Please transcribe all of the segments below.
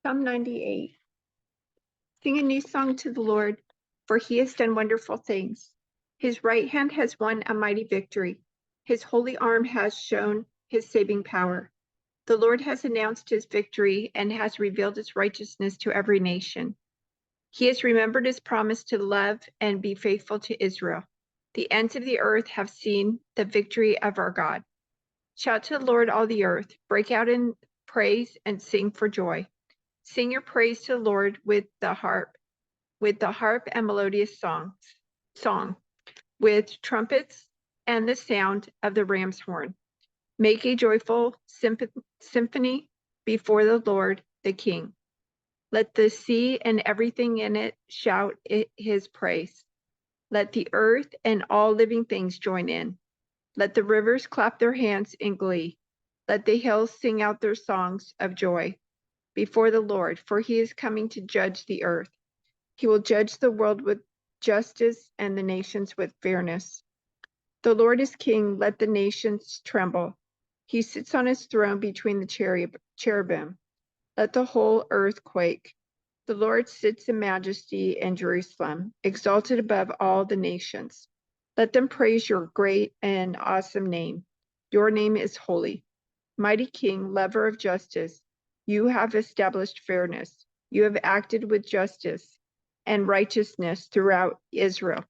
Psalm 98. Sing a new song to the Lord, for he has done wonderful things. His right hand has won a mighty victory. His holy arm has shown his saving power. The Lord has announced his victory and has revealed his righteousness to every nation. He has remembered his promise to love and be faithful to Israel. The ends of the earth have seen the victory of our God. Shout to the Lord, all the earth. Break out in praise and sing for joy. Sing your praise to the Lord with the harp and melodious song, with trumpets and the sound of the ram's horn. Make a joyful symphony before the Lord, the King. Let the sea and everything in it shout his praise. Let the earth and all living things join in. Let the rivers clap their hands in glee. Let the hills sing out their songs of joy before the Lord, for he is coming to judge the earth. He will judge the world with justice and the nations with fairness. The Lord is king, let the nations tremble. He sits on his throne between the cherubim. Let the whole earth quake. The Lord sits in majesty in Jerusalem, exalted above all the nations. Let them praise your great and awesome name. Your name is holy. Mighty King, lover of justice, you have established fairness. You have acted with justice and righteousness throughout Israel.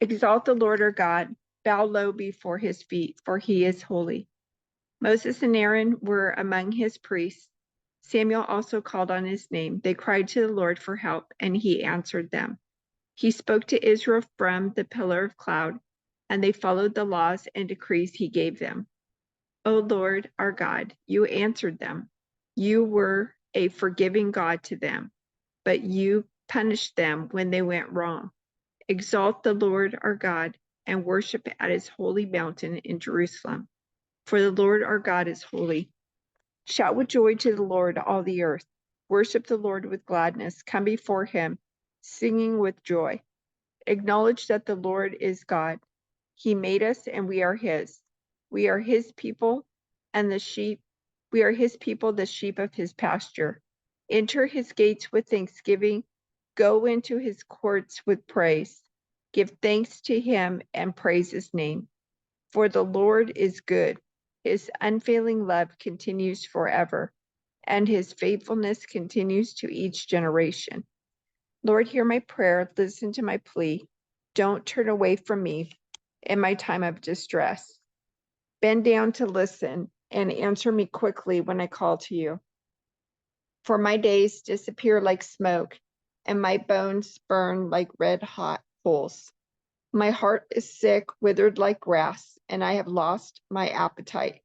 Exalt the Lord our God, bow low before his feet, for he is holy. Moses and Aaron were among his priests. Samuel also called on his name. They cried to the Lord for help, and he answered them. He spoke to Israel from the pillar of cloud, and they followed the laws and decrees he gave them. O Lord, our God, you answered them. You were a forgiving God to them, but you punished them when they went wrong. Exalt the Lord our God and worship at his holy mountain in Jerusalem. For the Lord our God is holy. Shout with joy to the Lord, all the earth. Worship the Lord with gladness. Come before him, singing with joy. Acknowledge that the Lord is God. He made us and we are his. We are his people and the sheep. We are his people, the sheep of his pasture. Enter his gates with thanksgiving. Go into his courts with praise. Give thanks to him and praise his name. For the Lord is good. His unfailing love continues forever, and his faithfulness continues to each generation. Lord, hear my prayer. Listen to my plea. Don't turn away from me in my time of distress. Bend down to listen and answer me quickly when I call to you. For my days disappear like smoke, and my bones burn like red-hot coals. My heart is sick, withered like grass, and I have lost my appetite.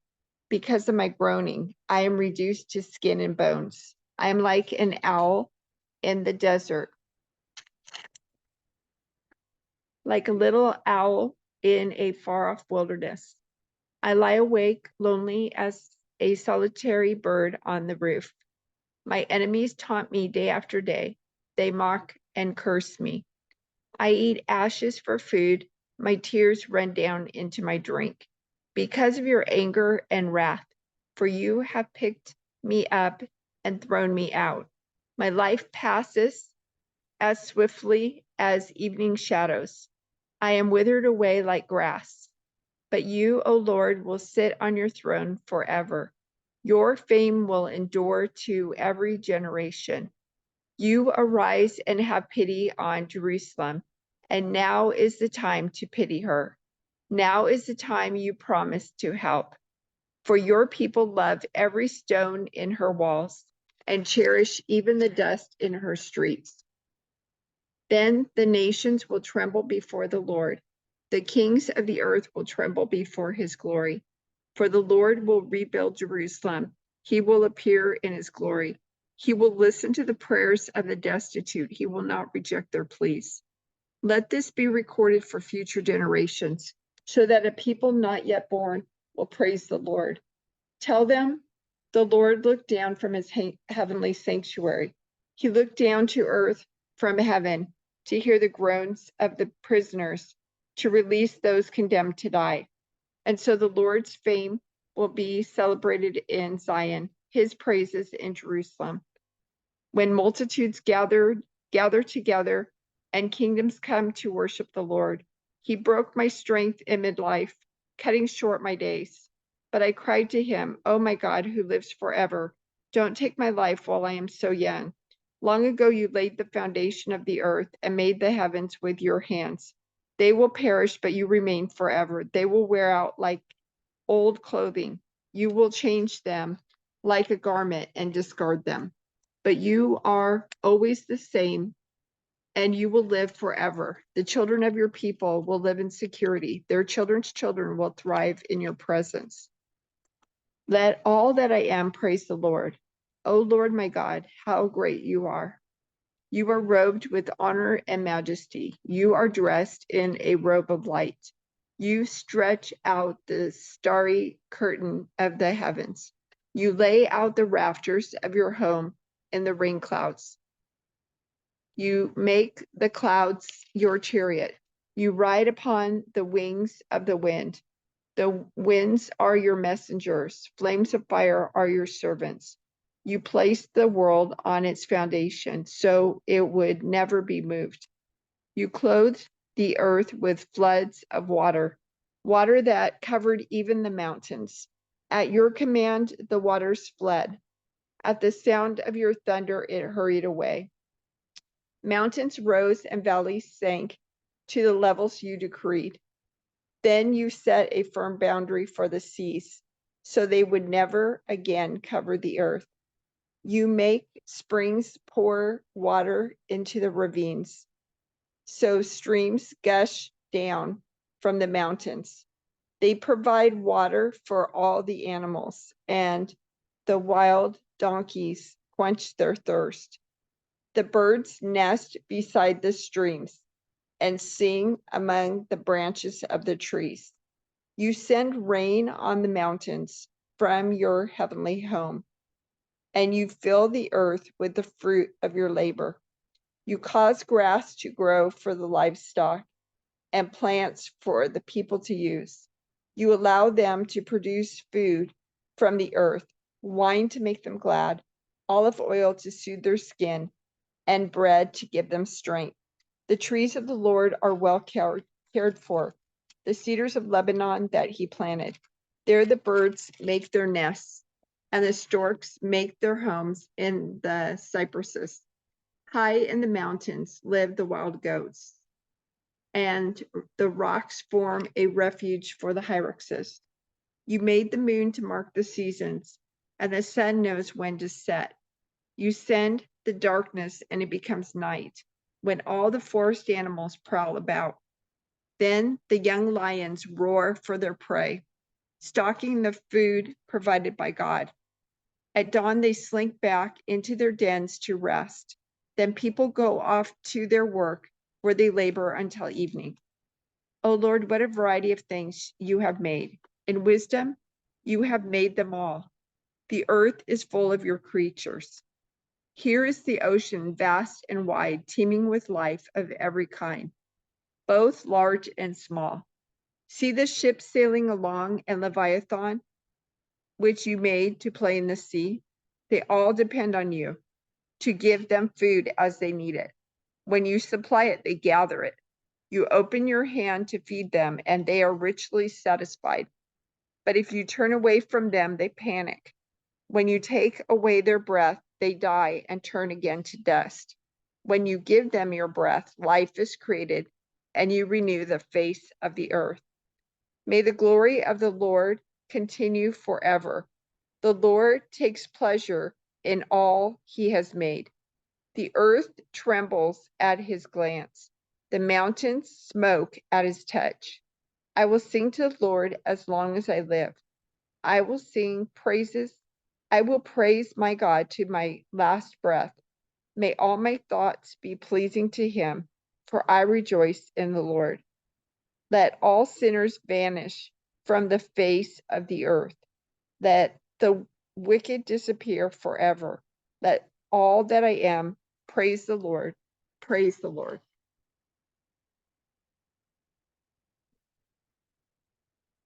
Because of my groaning, I am reduced to skin and bones. I am like an owl in the desert, like a little owl in a far-off wilderness. I lie awake, lonely as a solitary bird on the roof. My enemies taunt me day after day. They mock and curse me. I eat ashes for food. My tears run down into my drink. Because of your anger and wrath, for you have picked me up and thrown me out. My life passes as swiftly as evening shadows. I am withered away like grass. But you, O Lord, will sit on your throne forever. Your fame will endure to every generation. You arise and have pity on Jerusalem, and now is the time to pity her. Now is the time you promised to help. For your people love every stone in her walls and cherish even the dust in her streets. Then the nations will tremble before the Lord. The kings of the earth will tremble before his glory. For the Lord will rebuild Jerusalem. He will appear in his glory. He will listen to the prayers of the destitute. He will not reject their pleas. Let this be recorded for future generations, so that a people not yet born will praise the Lord. Tell them, the Lord looked down from his heavenly sanctuary. He looked down to earth from heaven to hear the groans of the prisoners, to release those condemned to die. And so the Lord's fame will be celebrated in Zion, his praises in Jerusalem. when multitudes gather together and kingdoms come to worship the Lord. He broke my strength in midlife, cutting short my days. But I cried to him, "Oh my God, who lives forever, don't take my life while I am so young. Long ago you laid the foundation of the earth and made the heavens with your hands. They will perish, but you remain forever. They will wear out like old clothing. You will change them like a garment and discard them. But you are always the same, and you will live forever. The children of your people will live in security. Their children's children will thrive in your presence. Let all that I am praise the Lord. O Lord my God, how great you are. You are robed with honor and majesty. You are dressed in a robe of light. You stretch out the starry curtain of the heavens. You lay out the rafters of your home in the rain clouds. You make the clouds your chariot. You ride upon the wings of the wind. The winds are your messengers. Flames of fire are your servants. You placed the world on its foundation, so it would never be moved. You clothed the earth with floods of water, water that covered even the mountains. At your command, the waters fled. At the sound of your thunder, it hurried away. Mountains rose and valleys sank to the levels you decreed. Then you set a firm boundary for the seas, so they would never again cover the earth. You make springs pour water into the ravines, so streams gush down from the mountains. They provide water for all the animals, and the wild donkeys quench their thirst. The birds nest beside the streams and sing among the branches of the trees. You send rain on the mountains from your heavenly home, and you fill the earth with the fruit of your labor. You cause grass to grow for the livestock and plants for the people to use. You allow them to produce food from the earth, wine to make them glad, olive oil to soothe their skin, and bread to give them strength. The trees of the Lord are well cared for, the cedars of Lebanon that he planted. There the birds make their nests, and the storks make their homes in the cypresses. High in the mountains live the wild goats, and the rocks form a refuge for the hyraxes. You made the moon to mark the seasons, and the sun knows when to set. You send the darkness, and it becomes night, when all the forest animals prowl about. Then the young lions roar for their prey, stalking the food provided by God. At dawn, they slink back into their dens to rest. Then people go off to their work, where they labor until evening. O Lord, what a variety of things you have made. In wisdom, you have made them all. The earth is full of your creatures. Here is the ocean, vast and wide, teeming with life of every kind, both large and small. See the ships sailing along, and Leviathan, which you made to play in the sea. They all depend on you to give them food as they need it. When you supply it, they gather it. You open your hand to feed them, and they are richly satisfied. But if you turn away from them, they panic. When you take away their breath, they die and turn again to dust. When you give them your breath, life is created, and you renew the face of the earth. May the glory of the Lord continue forever. The Lord takes pleasure in all he has made. The earth trembles at his glance. The mountains smoke at his touch. I will sing to the Lord as long as I live. I will sing praises. I will praise my God to my last breath. May all my thoughts be pleasing to him, for I rejoice in the Lord. Let all sinners vanish from the face of the earth. Let the wicked disappear forever. Let all that I am praise the Lord. Praise the Lord.